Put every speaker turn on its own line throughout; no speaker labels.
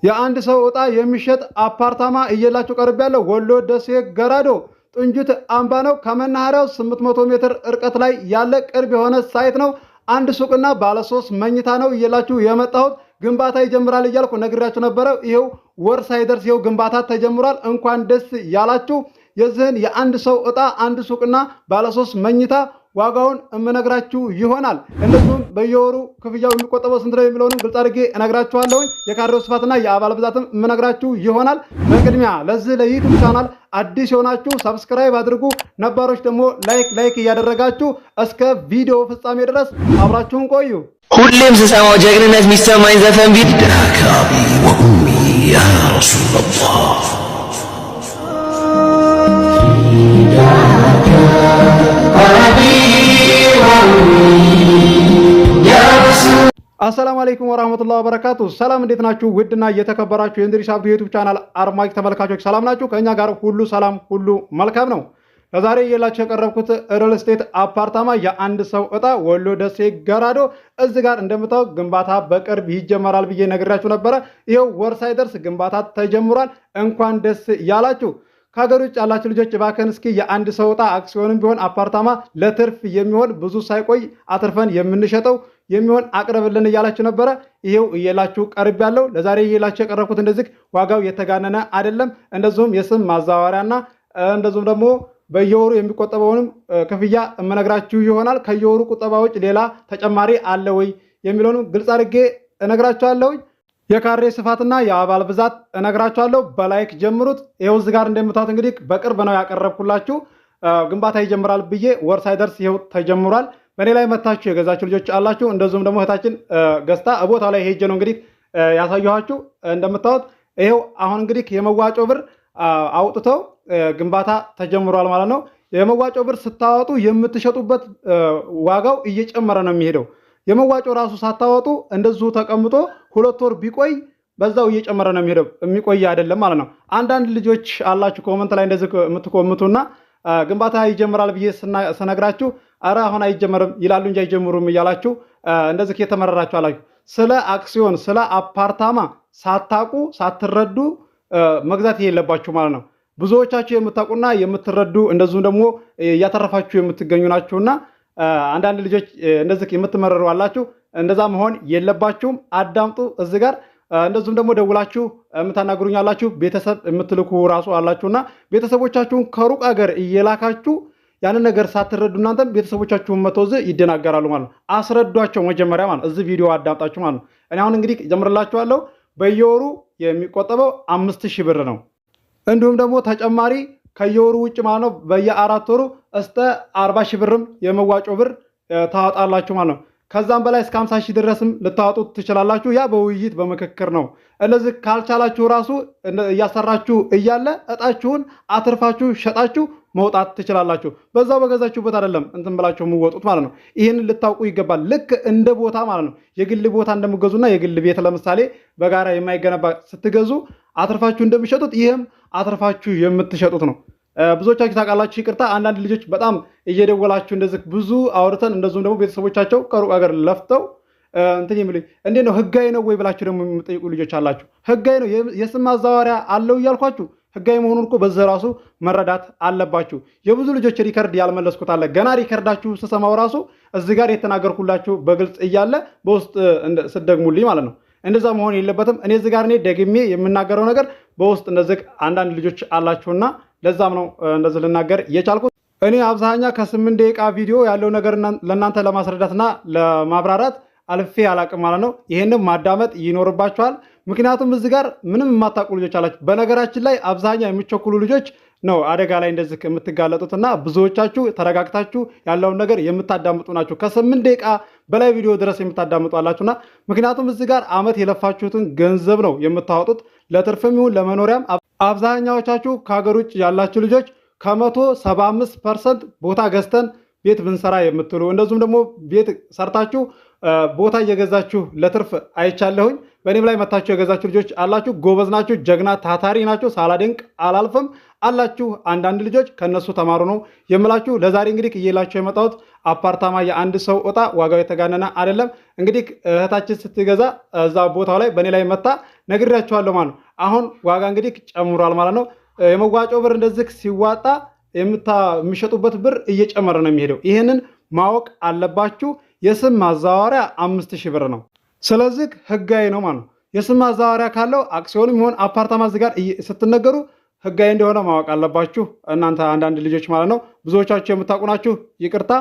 የአንድ ሰው ዕጣ የሚሸጥ አፓርታማ እየላችሁ ቀርብ ያለው ወሎ ደሴ ገራዶ ጥንጁት አምባ ነው። ከመናኸሪያው 800 ሜትር እርቀት ላይ ያለ ቅርብ የሆነ ሳይት ነው። አንድ ሱቅና ባለ 3 መኝታ ነው እየላችሁ የመጣሁት። ግንባታ ይጀምራል እያልኩ ነግራችሁ ነበረ። ይሄው ወር ሳይደርስ ይሄው ግንባታ ተጀምሯል። እንኳን ደስ ያላችሁ። የዚህን የአንድ ሰው ዕጣ አንድ ሱቅና ባለ 3 መኝታ ዋጋውን እምነግራችሁ ይሆናል። እንደዚሁም በየወሩ ክፍያው የሚቆጠበው ስንት ነው የሚለውንም ግልጽ አድርጌ እነግራችኋለሁ። የካሬው ስፋትና የአባል ብዛትም እምነግራችሁ ይሆናል። በቅድሚያ ለዚህ ለዩቲዩብ ቻናል አዲስ የሆናችሁ ሰብስክራይብ አድርጉ፣ ነባሮች ደግሞ ላይክ እያደረጋችሁ እስከ ቪዲዮ ፍጻሜ ድረስ አብራችሁን ቆዩ።
ሁሌም ስሰማው ጀግንነት የሚሰማኝ ዘፈን ቢት ዳካቢ ወኡሚ ያ ረሱላላህ
አሰላሙ አለይኩም ወራህመቱላሂ ወበረካቱ። ሰላም እንዴት ናችሁ? ውድና እየተከበራችሁ የእንድሪስ አብዱ ዩቲዩብ ቻናል አድማጭ ተመልካቾች ሰላም ናችሁ? ከኛ ጋር ሁሉ ሰላም ሁሉ መልካም ነው። ለዛሬ የላችሁ የቀረብኩት ሪል ስቴት አፓርታማ የአንድ ሰው ዕጣ ወሎ ደሴ ገራዶ እዚህ ጋር እንደምታውቁ ግንባታ በቅርብ ይጀመራል ብዬ ነግራችሁ ነበረ። ይሄው ወር ሳይደርስ ግንባታ ተጀምሯል። እንኳን ደስ ያላችሁ። ከሀገር ውጭ ያላችሁ ልጆች እባክህን እስኪ የአንድ ሰው ዕጣ አክሲዮንም ቢሆን አፓርታማ ለትርፍ የሚሆን ብዙ ሳይቆይ አትርፈን የምንሸጠው የሚሆን አቅርብልን እያላችሁ ነበረ። ይሄው እየላችሁ ቀርብ ያለው ለዛሬ እየላችሁ የቀረብኩት እንደዚህ ዋጋው የተጋነነ አይደለም። እንደዚሁም የስም ማዛወሪያና እንደዚሁም ደግሞ በየወሩ የሚቆጠበውንም ክፍያ እምነግራችሁ ይሆናል። ከየወሩ ቁጠባ ውጭ ሌላ ተጨማሪ አለ ወይ የሚለውን ግልጽ አድርጌ እነግራችኋለሁ። የካሬ ስፋትና የአባል ብዛት እነግራችኋለሁ። በላይክ ጀምሩት። ይሄው እዚህ ጋር እንደምታዩት እንግዲህ በቅርብ ነው ያቀረብኩላችሁ። ግንባታ ይጀምራል ብዬ ወር ሳይደርስ ይሄው ተጀምሯል። በእኔ ላይ መታችሁ የገዛችሁ ልጆች አላችሁ። እንደዚሁም ደግሞ እህታችን ገዝታ ቦታ ላይ ሄጄ ነው እንግዲህ ያሳየኋችሁ። እንደምታዩት ይሄው አሁን እንግዲህ የመዋጮ ብር አውጥተው ግንባታ ተጀምሯል ማለት ነው። የመዋጮ ብር ስታወጡ የምትሸጡበት ዋጋው እየጨመረ ነው የሚሄደው። የመዋጮ ራሱ ሳታወጡ እንደዚሁ ተቀምጦ 2 ወር ቢቆይ በዛው እየጨመረ ነው የሚሄደው፣ የሚቆይ አይደለም ማለት ነው። አንዳንድ ልጆች አላችሁ ኮመንት ላይ እንደዚህ የምትኮምቱና ግንባታ ይጀምራል ብዬ ስነግራችሁ አረ አሁን አይጀመርም ይላሉ እንጂ አይጀምሩም እያላችሁ እንደዚህ የተመረራችሁ አላችሁ። ስለ አክሲዮን ስለ አፓርታማ ሳታቁ ሳትረዱ መግዛት የለባችሁ ማለት ነው። ብዙዎቻችሁ የምታውቁና የምትረዱ እንደዚሁም ደግሞ እያተረፋችሁ የምትገኙ ናችሁና አንዳንድ ልጆች እንደዚህ የምትመረሩ አላችሁ። እንደዛ መሆን የለባችሁም። አዳምጡ እዚህ ጋር እንደዚሁም ደግሞ ደውላችሁ የምታናግሩኝ አላችሁ። ቤተሰብ የምትልኩ ራሱ አላችሁና ቤተሰቦቻችሁን ከሩቅ ሀገር እየላካችሁ ያንን ነገር ሳትረዱ እናንተም ቤተሰቦቻችሁን መተውዝ ይደናገራሉ ማለት ነው። አስረዷቸው መጀመሪያ ማለት እዚህ ቪዲዮ አዳምጣችሁ ማለት ነው። እኔ አሁን እንግዲህ ጀምርላችኋለሁ። በየወሩ የሚቆጠበው 5000 ብር ነው። እንዲሁም ደግሞ ተጨማሪ ከየወሩ ውጭ ማለት ነው በየ4 ወሩ እስከ 40000 ብርም የመዋጮ ብር ታወጣላችሁ ማለት ነው። ከዛም በላይ እስከ 50000 ድረስም ልታወጡት ትችላላችሁ። ያ በውይይት በምክክር ነው። እነዚህ ካልቻላችሁ ራሱ እያሰራችሁ እያለ እጣችሁን አትርፋችሁ ሸጣችሁ መውጣት ትችላላችሁ። በዛው በገዛችሁበት አይደለም እንትን ብላችሁ የምወጡት ማለት ነው። ይህንን ልታውቁ ይገባል። ልክ እንደ ቦታ ማለት ነው። የግል ቦታ እንደምገዙና የግል ቤት ለምሳሌ በጋራ የማይገነባ ስትገዙ አትርፋችሁ እንደምትሸጡት ይህም አትርፋችሁ የምትሸጡት ነው። ብዙዎቻችሁ ታውቃላችሁ። ይቅርታ አንዳንድ ልጆች በጣም እየደወላችሁ እንደዚህ ብዙ አውርተን እንደዚሁም ደግሞ ቤተሰቦቻቸው ከሩቅ ሀገር ለፍተው እንትን የሚሉኝ እንዴት ነው ህጋዊ ነው ወይ ብላችሁ ደግሞ የምጠይቁ ልጆች አላችሁ። ህጋዊ ነው የስም ማዛወሪያ አለው እያልኳችሁ ህጋዊ መሆኑን እኮ በዚህ ራሱ መረዳት አለባችሁ። የብዙ ልጆች ሪከርድ ያልመለስኩት አለ። ገና ሪከርዳችሁ ስሰማው ራሱ እዚህ ጋር የተናገርኩላችሁ በግልጽ እያለ በውስጥ ስደግሙልኝ ማለት ነው። እንደዛ መሆን የለበትም። እኔ እዚህ ጋር እኔ ደግሜ የምናገረው ነገር በውስጥ እንደዚህ አንዳንድ ልጆች አላችሁና ለዛም ነው እንደዚህ ልናገር የቻልኩት። እኔ አብዛኛ ከ8 ደቂቃ ቪዲዮ ያለው ነገር ለእናንተ ለማስረዳትና ለማብራራት አልፌ አላቅም ማለት ነው። ይሄንን ማዳመጥ ይኖርባችኋል። ምክንያቱም እዚህ ጋር ምንም የማታውቁ ልጆች አላችሁ። በነገራችን ላይ አብዛኛ የሚቸኩሉ ልጆች ነው አደጋ ላይ እንደዚህ የምትጋለጡትና ብዙዎቻችሁ ተረጋግታችሁ ያለውን ነገር የምታዳምጡ ናችሁ። ከ8 ደቂቃ በላይ ቪዲዮ ድረስ የምታዳምጡ አላችሁና ምክንያቱም እዚህ ጋር አመት የለፋችሁትን ገንዘብ ነው የምታወጡት ለትርፍም ይሁን ለመኖሪያም። አብዛኛዎቻችሁ ከሀገር ውጭ ያላችሁ ልጆች ከ175% ቦታ ገዝተን ቤት ብንሰራ የምትሉ እንደዚሁም ደግሞ ቤት ሰርታችሁ ቦታ እየገዛችሁ ለትርፍ አይቻለሁኝ። በእኔም ላይ መታችሁ የገዛችሁ ልጆች አላችሁ። ጎበዝ ናችሁ፣ ጀግና ታታሪ ናችሁ። ሳላደንቅ አላልፍም አላችሁ። አንዳንድ ልጆች ከነሱ ተማሩ ነው የምላችሁ። ለዛሬ እንግዲህ እየላችሁ የመጣሁት አፓርታማ የአንድ ሰው እጣ ዋጋው የተጋነነ አይደለም። እንግዲህ እህታችን ስትገዛ እዛ ቦታው ላይ በእኔ ላይ መታ ነግሬያችኋለሁ ማለት ነው። አሁን ዋጋ እንግዲህ ጨምሯል ማለት ነው። የመዋጮ ብር እንደዚህ ሲዋጣ የሚሸጡበት ብር እየጨመረ ነው የሚሄደው። ይህንን ማወቅ አለባችሁ። የስም ማዛወሪያ 5000 ብር ነው። ስለዚህ ህጋዊ ነው ማለት ነው። የስም ማዛወሪያ ካለው አክሲዮንም ይሆን አፓርታማ እዚህ ጋር ስትነገሩ ህጋዊ እንደሆነ ማወቅ አለባችሁ እናንተ አንዳንድ ልጆች ማለት ነው። ብዙዎቻችሁ የምታውቁ ናችሁ፣ ይቅርታ።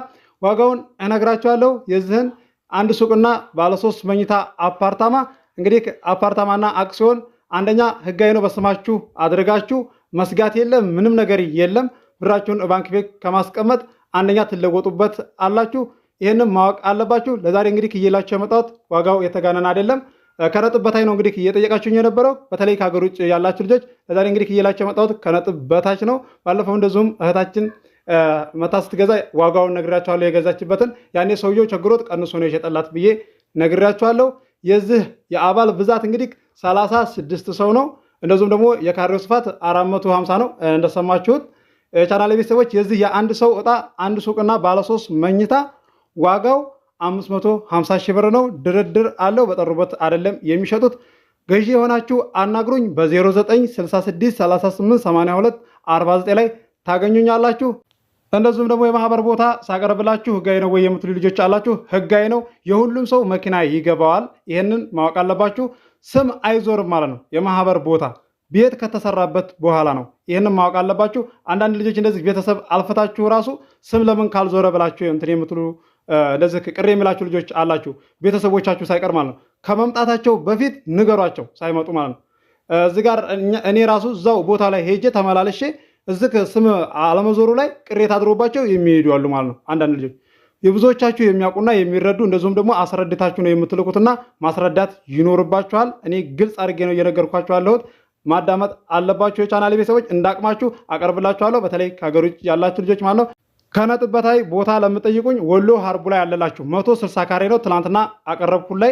ዋጋውን እነግራችኋለሁ። የዚህን አንድ ሱቅና ባለ 3 መኝታ አፓርታማ እንግዲህ አፓርታማና አክሲዮን አንደኛ ህጋዊ ነው። በስማችሁ አድርጋችሁ መስጋት የለም፣ ምንም ነገር የለም። ብራችሁን ባንክ ቤት ከማስቀመጥ አንደኛ ትለወጡበት አላችሁ። ይህንም ማወቅ አለባችሁ። ለዛሬ እንግዲህ እየላችሁ የመጣሁት ዋጋው የተጋነነ አይደለም። ከነጥብ በታች ነው እንግዲህ እየጠየቃችሁኝ የነበረው በተለይ ከሀገር ውጭ ያላችሁ ልጆች። ለዛሬ እንግዲህ እየላችሁ የመጣሁት ከነጥብ በታች ነው። ባለፈው እንደዚሁም እህታችን መታ ስትገዛ ዋጋውን ነግራችኋለሁ፣ የገዛችበትን። ያኔ ሰውየው ቸግሮት ቀንሶ ነው የሸጠላት ብዬ ነግራችኋለሁ። የዚህ የአባል ብዛት እንግዲህ 36 ሰው ነው። እንደዚሁም ደግሞ የካሬው ስፋት 450 ነው እንደሰማችሁት። የቻናል ቤተሰቦች የዚህ የአንድ ሰው እጣ አንድ ሱቅና ባለ 3 መኝታ ዋጋው 550 ሺህ ብር ነው። ድርድር አለው። በጠሩበት አይደለም የሚሸጡት። ገዢ የሆናችሁ አናግሩኝ። በ0966388249 ላይ ታገኙኛላችሁ። እንደዚሁም ደግሞ የማህበር ቦታ ሳቀርብላችሁ ህጋዊ ነው ወይ የምትሉ ልጆች አላችሁ። ህጋዊ ነው። የሁሉም ሰው መኪና ይገባዋል። ይህንን ማወቅ አለባችሁ። ስም አይዞርም ማለት ነው። የማህበር ቦታ ቤት ከተሰራበት በኋላ ነው። ይህንን ማወቅ አለባችሁ። አንዳንድ ልጆች እንደዚህ ቤተሰብ አልፈታችሁ ራሱ ስም ለምን ካልዞረ ብላችሁ እንትን የምትሉ እንደዚህ ቅር የሚላችሁ ልጆች አላችሁ። ቤተሰቦቻችሁ ሳይቀር ማለት ነው። ከመምጣታቸው በፊት ንገሯቸው ሳይመጡ ማለት ነው። እዚህ ጋር እኔ ራሱ እዛው ቦታ ላይ ሄጄ ተመላለሼ እዚህ ስም አለመዞሩ ላይ ቅሬታ አድሮባቸው የሚሄዱ አሉ ማለት ነው። አንዳንድ ልጆች የብዙዎቻችሁ የሚያውቁና የሚረዱ እንደዚሁም ደግሞ አስረድታችሁ ነው የምትልኩትና ማስረዳት ይኖርባችኋል። እኔ ግልጽ አድርጌ ነው እየነገርኳችሁ ያለሁት። ማዳመጥ አለባችሁ። የቻናሌ ቤተሰቦች እንዳቅማችሁ አቀርብላችኋለሁ። በተለይ ከሀገር ውጭ ያላችሁ ልጆች ማለት ነው። ከነጥብ በታይ ቦታ ለምጠይቁኝ ወሎ ሀርቡ ላይ ያለላችሁ 160 ካሬ ነው። ትናንትና አቀረብኩ ላይ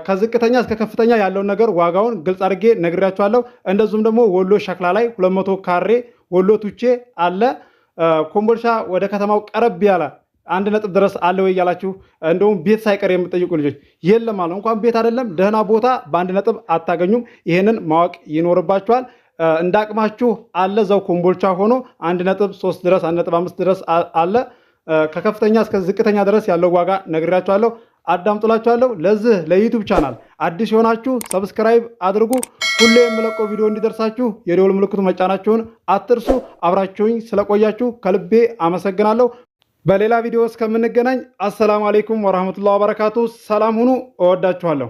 ከዝቅተኛ እስከ ከፍተኛ ያለውን ነገር ዋጋውን ግልጽ አድርጌ ነግሬያችኋለሁ። እንደዚሁም ደግሞ ወሎ ሸክላ ላይ 200 ካሬ ወሎ ቱቼ አለ። ኮምቦልቻ ወደ ከተማው ቀረብ ያለ 1 ነጥብ ድረስ አለ ወይ ያላችሁ እንደውም ቤት ሳይቀር የምትጠይቁ ልጆች የለም አለ። እንኳን ቤት አይደለም ደህና ቦታ በ1 ነጥብ አታገኙም። ይሄንን ማወቅ ይኖርባችኋል። እንዳቅማችሁ አለ። ዘው ኮምቦልቻ ሆኖ 1.3 ድረስ 1.5 ድረስ አለ። ከከፍተኛ እስከ ዝቅተኛ ድረስ ያለው ዋጋ ነግሬያችኋለሁ። አዳምጡላችኋለሁ። ለዚህ ለዩቲዩብ ቻናል አዲስ የሆናችሁ ሰብስክራይብ አድርጉ። ሁሌ የምለቀው ቪዲዮ እንዲደርሳችሁ የደወል ምልክቱ መጫናችሁን አትርሱ። አብራችሁኝ ስለቆያችሁ ከልቤ አመሰግናለሁ። በሌላ ቪዲዮ እስከምንገናኝ አሰላሙ አለይኩም ወራህመቱላሂ ወበረካቱ። ሰላም ሁኑ። እወዳችኋለሁ።